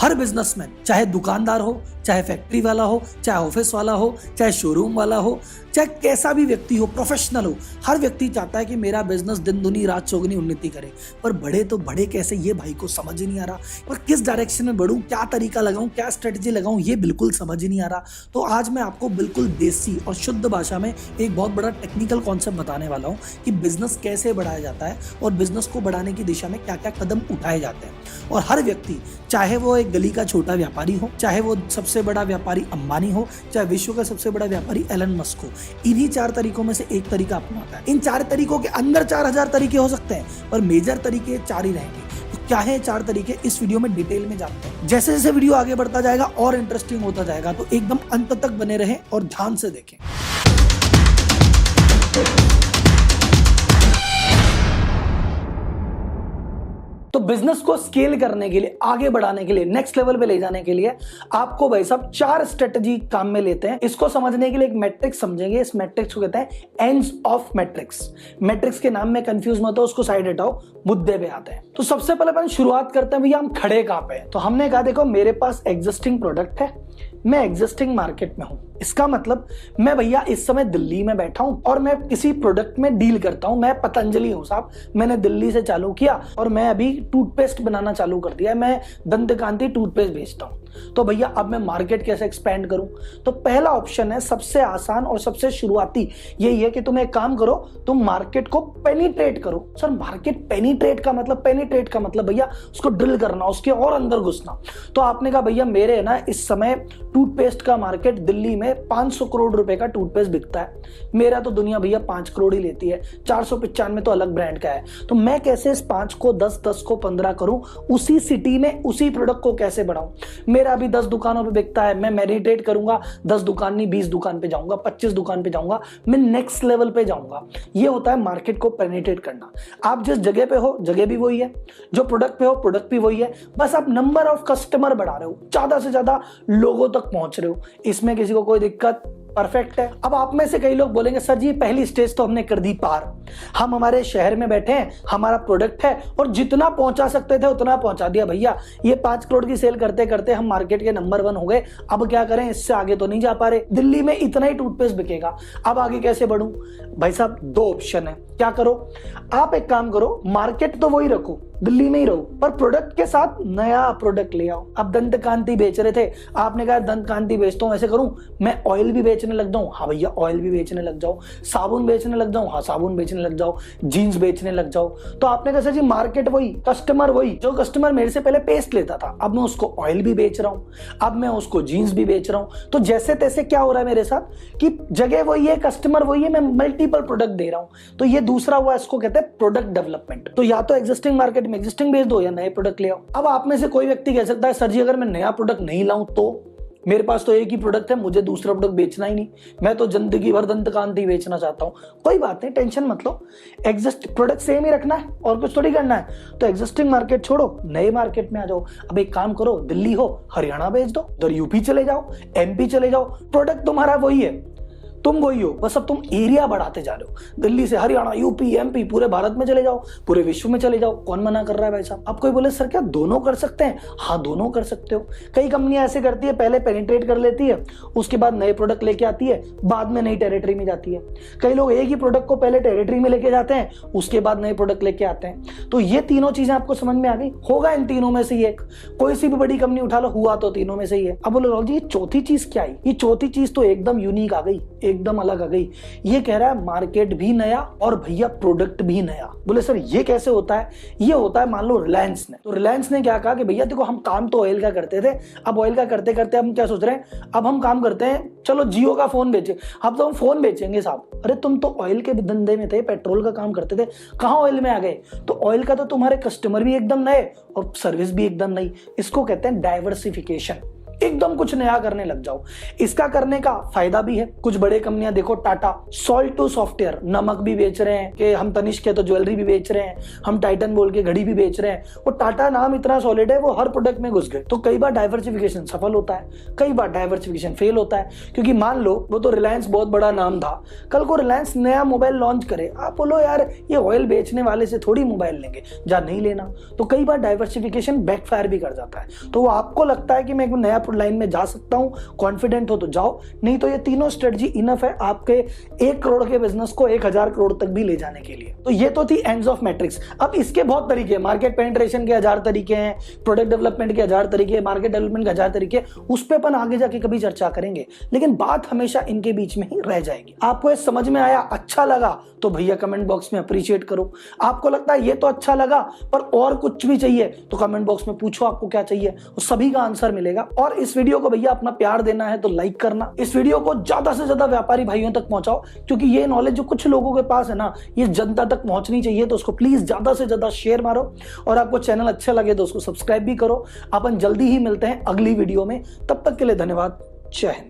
हर businessman, चाहे दुकानदार हो, चाहे फैक्ट्री वाला हो, चाहे ऑफिस वाला हो, चाहे शोरूम वाला हो, चाहे कैसा भी व्यक्ति हो, प्रोफेशनल हो, हर व्यक्ति चाहता है कि मेरा बिजनेस दिन दुनी रात चौगुनी उन्नति करे। पर बढ़े तो बढ़े कैसे, ये भाई को समझ ही नहीं आ रहा। और किस डायरेक्शन में बढ़ूं, क्या तरीका लगाऊं, क्या स्ट्रेटजी लगाऊं, ये बिल्कुल समझ ही नहीं आ रहा। तो आज मैं आपको बिल्कुल देसी और शुद्ध भाषा में एक बहुत बड़ा टेक्निकल कॉन्सेप्ट बताने वाला हूं कि बिजनेस कैसे बढ़ाया जाता है और बिजनेस को बढ़ाने की दिशा में क्या क्या कदम उठाए जाते हैं। और हर व्यक्ति, चाहे वो एक गली का छोटा व्यापारी हो, चाहे वो सबसे बड़ा व्यापारी अंबानी हो, चाहे विश्व का सबसे बड़ा व्यापारी एलन मस्क हो, इन्हीं 4 तरीकों में से एक तरीका अपनाता है। इन 4 तरीकों के अंदर 4000 तरीके हो सकते हैं, पर मेजर तरीके 4 ही रहेंगे। तो क्या है 4 तरीके, इस वीडियो में डिटेल में जानते हैं। जैसे जैसे वीडियो आगे बढ़ता जाएगा और इंटरेस्टिंग होता जाएगा, तो एकदम अंत तक बने रहें और ध्यान से देखें। तो बिजनेस को स्केल करने के लिए, आगे बढ़ाने के लिए, नेक्स्ट लेवल पे ले जाने के लिए आपको भाई साहब 4 स्ट्रेटजी काम में लेते हैं। इसको समझने के लिए एक मैट्रिक्स समझेंगे। इस मैट्रिक्स को कहते हैं एंड्स ऑफ मैट्रिक्स। मैट्रिक्स के नाम में कंफ्यूज मत हो, उसको साइड हटाओ, मुद्दे पे आते हैं। तो सबसे पहले अपन शुरुआत करते हैं, भैया हम खड़े कहां पे हैं। तो हमने कहा देखो मेरे पास एग्जिस्टिंग प्रोडक्ट है, मैं एग्जिस्टिंग मार्केट में हूं। इसका मतलब मैं भैया इस समय दिल्ली में बैठा हूं और मैं किसी प्रोडक्ट में डील करता हूं। मैं पतंजलि हूं साहब, मैंने दिल्ली से चालू किया और मैं अभी टूथपेस्ट बनाना चालू कर दिया है, मैं दंतकांति टूथपेस्ट बेचता हूं। तो भैया अब मैं मार्केट कैसे एक्सपेंड करूं? तो पहला ऑप्शन है, सबसे आसान और सबसे शुरुआती, यही है कि तुम एक काम करो, तुम मार्केट को पेनिट्रेट करो। सर मार्केट पेनिट्रेट का मतलब भैया उसको ड्रिल करना, उसके और अंदर घुसना। तो आपने कहा भैया मेरे ना इस समय टूथपेस्ट का मार्केट दिल्ली में 500 करोड़ रुपए का टूथपेस्ट बिकता है, मेरा तो दुनिया भैया 5 करोड़ ही लेती है, 495 तो अलग ब्रांड का है। तो मैं कैसे इस 5 को 10, 10 को 15 करूं, उसी सिटी में उसी प्रोडक्ट को कैसे बढ़ाऊं। मेरा अभी 10 दुकानों पे बिकता है, मैं मेडिटेट करूंगा, 10 दुकान नहीं 20 दुकान पे जाऊंगा, 25 दुकान पे जाऊंगा, मैं नेक्स्ट लेवल पे जाऊंगा। ये होता है मार्केट को पेनिट्रेट करना। आप जिस जगह पे हो, जगह भी वही है, जो प्रोडक्ट पे हो, प्रोडक्ट भी वही है, बस आप नंबर ऑफ कस्टमर बढ़ा रहे हो, ज्यादा से ज्यादा लोगों तक पहुंच रहे हो। इसमें किसी को कोई दिक्कत, परफेक्ट है। अब आप में से कई लोग बोलेंगे सर जी पहली स्टेज तो हमने कर दी पार, हम हमारे शहर में बैठे हैं, हमारा प्रोडक्ट है और जितना पहुंचा सकते थे उतना पहुंचा दिया। भैया ये 5 करोड़ की सेल करते करते हम मार्केट के नंबर 1 हो गए, अब क्या करें, इससे आगे तो नहीं जा पा रहे, दिल्ली में इतना ही टूथपेस्ट बिकेगा, अब आगे कैसे बढ़ूं? भाई साहब 2 ऑप्शन है, क्या करो, आप एक काम करो, मार्केट तो वही रखो, दिल्ली में ही रहो, पर प्रोडक्ट के साथ नया प्रोडक्ट ले आओ। अब दंतकांति बेच रहे थे, आपने कहा दंतकांति बेचता हूं, ऐसे करूं मैं ऑयल भी बेचने लग जाऊं, हाँ भैया ऑयल भी बेचने लग जाओ, साबुन बेचने लग जाऊं, हाँ साबुन बेचने लग जाओ, जीन्स बेचने लग जाओ। तो आपने कहा सर जी मार्केट वही, कस्टमर वही, जो कस्टमर मेरे से पहले पेस्ट लेता था, अब मैं उसको ऑयल भी बेच रहा हूं, अब मैं उसको जीन्स भी बेच रहा हूं। तो जैसे तैसे क्या हो रहा है मेरे साथ कि जगह वही है, कस्टमर वही है, मैं मल्टीपल प्रोडक्ट दे रहा हूं। तो ये दूसरा हुआ, इसको कहते हैं प्रोडक्ट डेवलपमेंट। तो या तो एग्जिस्टिंग मार्केट में एग्जिस्टिंग बेच दो या नए प्रोडक्ट ले आओ। अब आप में से कोई व्यक्ति कह सकता है सर जी अगर मैं नया प्रोडक्ट नहीं लाऊं तो मेरे पास तो एक ही प्रोडक्ट है, मुझे दूसरा प्रोडक्ट बेचना ही नहीं, मैं तो जिंदगी भर दंतकांति बेचना चाहता हूं। कोई बात नहीं, टेंशन मत लो, एग्जिस्ट प्रोडक्ट सेम ही रखना है और कुछ थोड़ी करना है। तो एग्जिस्टिंग मार्केट छोड़ो, नए मार्केट में आ जाओ। अब एक काम करो, दिल्ली हो, हरियाणा बेच दो, उधर यूपी चले जाओ, एमपी चले जाओ, प्रोडक्ट तुम्हारा वही है, तुम वही हो, बस अब तुम एरिया बढ़ाते जा रहे हो। दिल्ली से हरियाणा, यूपी, एमपी, पूरे भारत में चले जाओ, पूरे विश्व में चले जाओ, कौन मना कर रहा है भाई साहब? अब कोई बोले सर क्या दोनों कर सकते हैं? हाँ दोनों कर सकते हो। कई कंपनियां ऐसे करती है, पहले पेनिट्रेट कर लेती है, उसके बाद नए प्रोडक्ट लेके आती है, बाद में नई टेरिटरी में जाती है। कई लोग एक ही प्रोडक्ट को पहले टेरिटरी में लेके जाते हैं, उसके बाद नए प्रोडक्ट लेके आते हैं। तो ये तीनों चीजें आपको समझ में आ गई होगा, इन तीनों में से ही एक, कोई सी भी बड़ी कंपनी उठा लो, हुआ तो तीनों में से ही है। अब बोलो राहुल जी ये चौथी चीज क्या आई? ये चौथी चीज तो एकदम यूनिक आ गई, एकदम अलग आ गई। ये कह रहा है मार्केट भी नया और भैया प्रोडक्ट भी नया। बोले सर ये कैसे होता है? ये होता है, मान लो रिलायंस ने, तो रिलायंस ने क्या कहा कि भैया देखो हम काम तो ऑयल का करते थे, अब ऑयल का करते करते हम क्या सोच रहे हैं, अब हम काम करते हैं, चलो जियो का फोन बेचे, अब तो हम फोन बेचेंगे साहब। अरे तुम तो ऑयल के धंधे में थे, पेट्रोल का काम करते थे, कहां ऑयल में आ गए? तो ऑयल का तो तुम्हारे कस्टमर भी एकदम नए और सर्विस भी एकदम नई। इसको कहते हैं डाइवर्सिफिकेशन। एकदम कुछ नया करने लग जाओ। इसका करने का फायदा भी है। कुछ बड़े कंपनियां देखो, टाटा सॉल्ट टू सॉफ्टवेयर, नमक भी बेच रहे हैं कि हम तनिष्क के तो ज्वेलरी भी बेच रहे हैं, हम टाइटन बोल के घड़ी भी बेच रहे हैं। वो टाटा नाम इतना सॉलिड है, वो हर प्रोडक्ट में घुस गए। तो कई बार डाइवर्सिफिकेशन सफल होता है, कई बार डाइवर्सिफिकेशन फेल होता है। क्योंकि मान लो वो तो रिलायंस बहुत बड़ा नाम था, कल को रिलायंस नया मोबाइल लॉन्च करे, आप बोलो यार ये ऑयल बेचने वाले से थोड़ी मोबाइल लेंगे, जा नहीं लेना। तो कई बार डाइवर्सिफिकेशन बैकफायर भी कर जाता है। तो वो आपको लगता है कि मैं एक नया लाइन में जा सकता हूं, कॉन्फिडेंट हो तो जाओ, नहीं तो ये तीनों स्ट्रेटजी इनफ है आपके 1 करोड़ के बिजनेस को 1000 करोड़ तक भी ले जाने के लिए। तो ये तो थी एंड्स ऑफ मैट्रिक्स। अब इसके बहुत तरीके हैं, मार्केट पेनिट्रेशन के 1000 तरीके हैं, प्रोडक्ट डेवलपमेंट के 1000 तरीके, मार्केट डेवलपमेंट के 1000 तरीके, उस पर अपन आगे जाके कभी चर्चा करेंगे, लेकिन बात हमेशा इनके बीच में ही रह जाएगी। आपको ये समझ में आया, अच्छा लगा तो भैया कमेंट बॉक्स में अप्रिशिएट करो। आपको लगता है ये तो अच्छा लगा पर और कुछ भी चाहिए तो कमेंट बॉक्स में पूछो आपको क्या चाहिए, उस सभी का आंसर मिलेगा। और इस वीडियो को भैया अपना प्यार देना है तो लाइक करना, इस वीडियो को ज्यादा से ज्यादा व्यापारी भाइयों तक पहुंचाओ, क्योंकि ये नॉलेज जो कुछ लोगों के पास है ना, ये जनता तक पहुंचनी चाहिए। तो उसको प्लीज ज्यादा से ज्यादा शेयर मारो, और आपको चैनल अच्छा लगे तो उसको सब्सक्राइब भी करो। अपन जल्दी ही मिलते हैं अगली वीडियो में, तब तक के लिए धन्यवाद। जय हिंद।